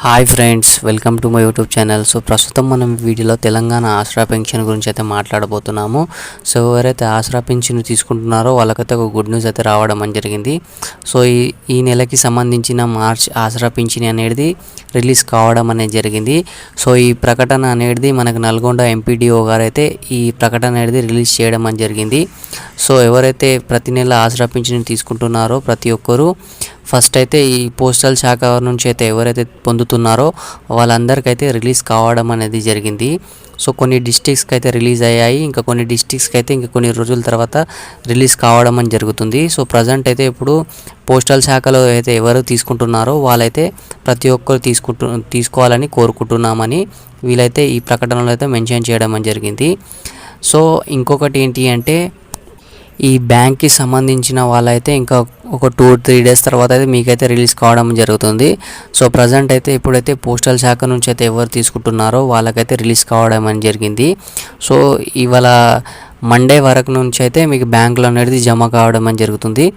Hi friends, welcome to my YouTube channel. So ప్రస్తుతం మనం వీడియోలో తెలంగాణ ఆసరా పెన్షన్ గురించి అయితే మాట్లాడబోతున్నాము. సో ఎవరైతే ఆసరా పెన్షన్ తీసుకుంటున్నారో వాళ్ళకైతే ఒక గుడ్ న్యూస్ అయితే రావడం జరిగింది. సో ఈ నెలకి సంబంధించిన మార్చ్ ఆసరా పెన్షన్ అనేది రిలీజ్ కావడం అనేది జరిగింది. సో ఈ ప్రకటన అనేది మనకు నల్గొండ ఎంపీడీఓ గారు అయితే ఈ ప్రకటన అనేది రిలీజ్ చేయడం అని జరిగింది. సో ఎవరైతే ప్రతి నెల ఆసరా పెన్షన్ తీసుకుంటున్నారో ప్రతి ఒక్కరూ ఫస్ట్ అయితే ఈ పోస్టల్ శాఖ నుంచి అయితే ఎవరైతే పొందుతున్నారో వాళ్ళందరికైతే రిలీజ్ కావడం అనేది జరిగింది. సో కొన్ని డిస్ట్రిక్ట్స్కి అయితే రిలీజ్ అయ్యాయి, ఇంకా కొన్ని డిస్ట్రిక్ట్స్కి అయితే ఇంకా కొన్ని రోజుల తర్వాత రిలీజ్ కావడం అని జరుగుతుంది. సో ప్రజెంట్ అయితే ఇప్పుడు పోస్టల్ శాఖలో అయితే ఎవరు తీసుకుంటున్నారో వాళ్ళైతే ప్రతి ఒక్కరు తీసుకోవాలని కోరుకుంటున్నామని వీళ్ళైతే ఈ ప్రకటనలో అయితే మెన్షన్ చేయడం అని జరిగింది. సో ఇంకొకటి ఏంటి అంటే ఈ బ్యాంక్కి సంబంధించిన వాళ్ళైతే ఇంకా ఒక 2-3 డేస్ తర్వాత అయితే మీకైతే రిలీజ్ కావడం జరుగుతుంది. సో ప్రజెంట్ అయితే ఇప్పుడైతే పోస్టల్ శాఖ నుంచి అయితే ఎవరు తీసుకుంటున్నారో వాళ్ళకైతే రిలీజ్ కావడం అని జరిగింది. సో ఇవాళ మండే వరకు నుంచి అయితే మీకు బ్యాంకులో అనేది జమ కావడం అని జరుగుతుంది.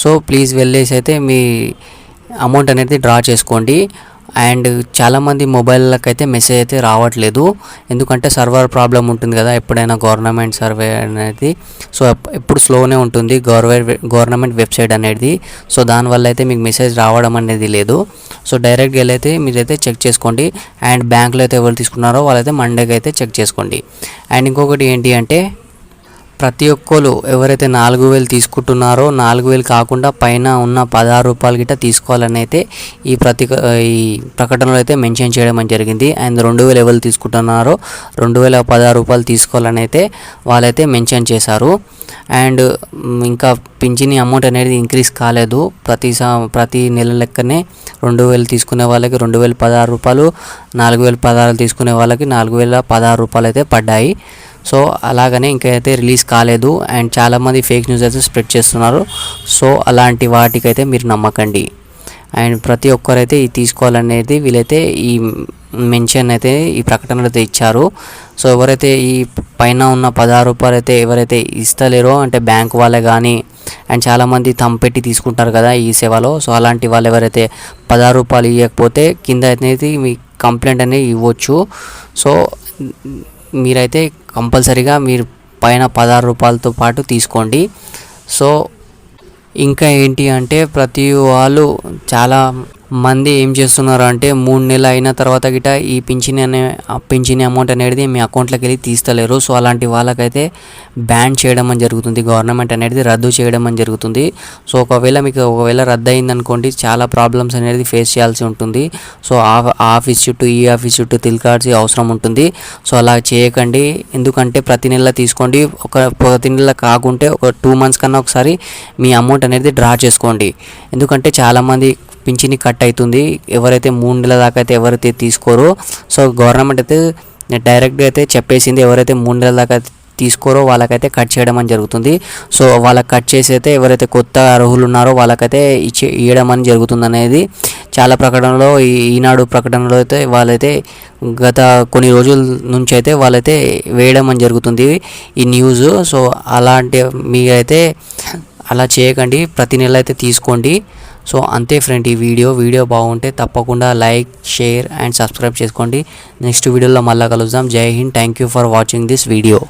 సో ప్లీజ్ వెళ్ళేసి అయితే మీ అమౌంట్ అనేది డ్రా చేసుకోండి. అండ్ చాలామంది మొబైల్కి అయితే మెసేజ్ అయితే రావట్లేదు, ఎందుకంటే సర్వర్ ప్రాబ్లం ఉంటుంది కదా ఎప్పుడైనా గవర్నమెంట్ సర్వే అనేది. సో ఎప్పుడు స్లోనే ఉంటుంది గవర్నమెంట్ వెబ్సైట్ అనేది. సో దానివల్ల అయితే మీకు మెసేజ్ రావడం అనేది లేదు. సో డైరెక్ట్గా వెళ్ళైతే మీరైతే చెక్ చేసుకోండి. అండ్ బ్యాంకులో అయితే ఎవరు తీసుకున్నారో వాళ్ళైతే మండేకి అయితే చెక్ చేసుకోండి. అండ్ ఇంకొకటి ఏంటి అంటే ప్రతి ఒక్కరు ఎవరైతే 4,000 తీసుకుంటున్నారో 4,000 కాకుండా పైన ఉన్న 16 రూపాయలు గిట్ట తీసుకోవాలని అయితే ఈ ప్రకటనలో అయితే మెన్షన్ చేయడం అని జరిగింది. అండ్ 2,000 ఎవరు తీసుకుంటున్నారో 2,016 రూపాయలు తీసుకోవాలని అయితే వాళ్ళైతే మెన్షన్ చేశారు. అండ్ ఇంకా పింఛని అమౌంట్ అనేది ఇంక్రీజ్ కాలేదు. ప్రతి నెల లెక్కనే 2,000 తీసుకునే వాళ్ళకి 2,016 రూపాయలు, 4,016 తీసుకునే వాళ్ళకి 4,016 రూపాయలు అయితే పడ్డాయి. సో అలాగనే ఇంకైతే రిలీజ్ కాలేదు. అండ్ చాలామంది ఫేక్ న్యూస్ అయితే స్ప్రెడ్ చేస్తున్నారు. సో అలాంటి వాటికైతే మీరు నమ్మకండి. అండ్ ప్రతి ఒక్కరైతే ఇది తీసుకోవాలనేది వీళ్ళైతే ఈ మెన్షన్ అయితే ఈ ప్రకటనలో అయితే ఇచ్చారు. సో ఎవరైతే ఈ పైన ఉన్న 16 రూపాయలు అయితే ఎవరైతే ఇస్తలేరో అంటే బ్యాంక్ వాళ్ళే కానీ అండ్ చాలామంది పెట్టి తీసుకుంటారు కదా ఈ సేవలో. సో అలాంటి వాళ్ళు ఎవరైతే 16 రూపాయలు ఇవ్వకపోతే కింద అనేది మీ కంప్లైంట్ అనేది ఇవ్వచ్చు. సో మీరైతే కంపల్సరీగా మీరు పైన 16 రూపాయలతో పాటు తీసుకోండి. సో ఇంకా ఏంటి అంటే ప్రతి వాళ్ళు చాలా మంది ఏం చేస్తున్నారు అంటే 3 నెలలు అయిన తర్వాత గిట ఈ పింఛని అమౌంట్ అనేది మీ అకౌంట్లోకి వెళ్ళి తీస్తలేరు. సో అలాంటి వాళ్ళకైతే బ్యాన్ చేయడం అని జరుగుతుంది, గవర్నమెంట్ అనేది రద్దు చేయడం అని జరుగుతుంది. సో ఒకవేళ రద్దు అయిందనుకోండి చాలా ప్రాబ్లమ్స్ అనేది ఫేస్ చేయాల్సి ఉంటుంది. సో ఆఫీస్ చుట్టూ ఈ ఆఫీస్ చుట్టూ తిరగాల్సి అవసరం ఉంటుంది. సో అలా చేయకండి, ఎందుకంటే ప్రతి నెల తీసుకోండి. ప్రతి నెల కాకుంటే ఒక 2 months కన్నా ఒకసారి మీ అమౌంట్ అనేది డ్రా చేసుకోండి. ఎందుకంటే చాలామంది పింఛని కట్ అవుతుంది ఎవరైతే 3 నెలల దాకా అయితే ఎవరైతే తీసుకోరో. సో గవర్నమెంట్ అయితే డైరెక్ట్గా అయితే చెప్పేసింది ఎవరైతే 3 నెలల దాకా తీసుకోరో వాళ్ళకైతే కట్ చేయడం అని జరుగుతుంది. సో వాళ్ళకి కట్ చేసి అయితే ఎవరైతే కొత్త అర్హులు ఉన్నారో వాళ్ళకైతే ఇవ్వడం అని జరుగుతుంది అనేది చాలా ప్రకటనలో ఈనాడు ప్రకటనలో అయితే వాళ్ళైతే గత కొన్ని రోజుల నుంచి అయితే వాళ్ళైతే వేయడం అని జరుగుతుంది ఈ న్యూస్. సో అలాంటి మీరైతే అలా చేయకండి, ప్రతి నెల అయితే తీసుకోండి. సో అంతే ఫ్రెండ్, ఈ వీడియో బాగుంటే తప్పకుండా లైక్, షేర్ అండ్ సబ్స్క్రైబ్ చేసుకోండి. నెక్స్ట్ వీడియోలో మళ్ళీ కలుద్దాం. జై Hind. Thank you for watching this video.